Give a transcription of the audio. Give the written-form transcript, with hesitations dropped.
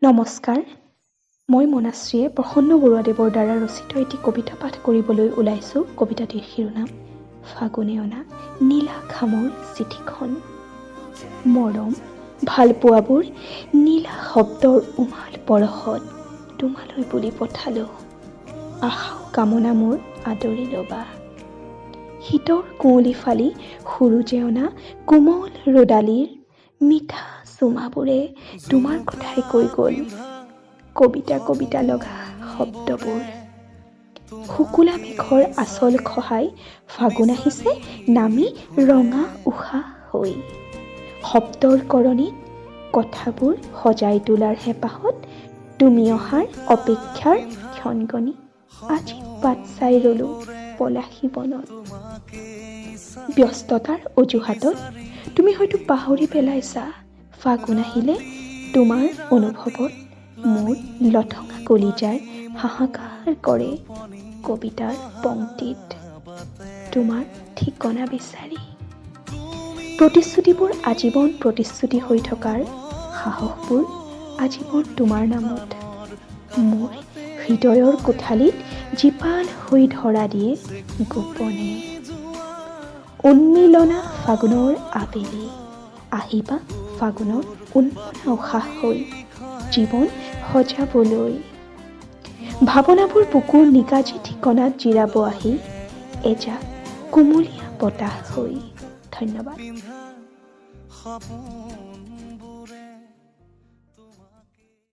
নমস্কাৰ, মই মনাশ্ৰীয়ে প্ৰসন্ন বৰুৱাদেৱৰ দ্বাৰা ৰচিত এটি কবিতা পাঠ কৰিবলৈ ওলাইছোঁ। কবিতাটিৰ শিৰোনাম ফাগুনে অনা নীলা খামৰ চিঠিখন। মৰম ভালপোৱাবোৰ নীলা শব্দৰ উমাল পৰশত তোমালৈ বুলি পঠালোঁ। আশা কামনা মোৰ আদৰি ল'বা। শীতৰ কুঁৱলী ফালি সুৰুজে অনা কোমল ৰ'দালিৰ মিঠা চুমাবোৰে তোমাৰ কথাই কৈ গ'ল। কবিতা কবিতা লগা শব্দবোৰ। শুকুলা মেঘৰ আচল খহাই ফাগুন আহিছে নামি ৰঙা উশাহ হৈ। শব্দৰ কৰণীত কথাবোৰ সজাই তোলাৰ হেঁপাহত তুমি অহাৰ অপেক্ষাৰ ক্ষণগণি আজি বাট চাই ৰ'লো পলাশী বনত। ব্যস্ততাৰ অজুহাতত তুমি হয়তো পাহৰি পেলাইছা, ফাগুন আহিলে তোমাৰ অনুভৱত মোৰ লঠঙা কলিজাৰ হাহাকাৰ কৰে কবিতাৰ পংক্তিত তোমাৰ ঠিকনা বিচাৰি। প্ৰতিশ্ৰুতিবোৰ আজীৱন প্ৰতিশ্ৰুতি হৈ থকাৰ সাহসবোৰ আজীৱন তোমাৰ নামত। মোৰ হৃদয়ৰ কোঠালিত জীপাল হৈ ধৰা দিয়ে গোপনে। উন্মিলনা ফাগুনৰ আবেলি আহিবা ফাগুনৰ উন্মনা উশাহ হৈ জীৱন সজাবলৈ। ভাৱনাবোৰ বুকুৰ নিগাজী ঠিকনাত জিৰাব আহি এজাক কুমলীয়া বতাহ হৈ। ধন্যবাদ।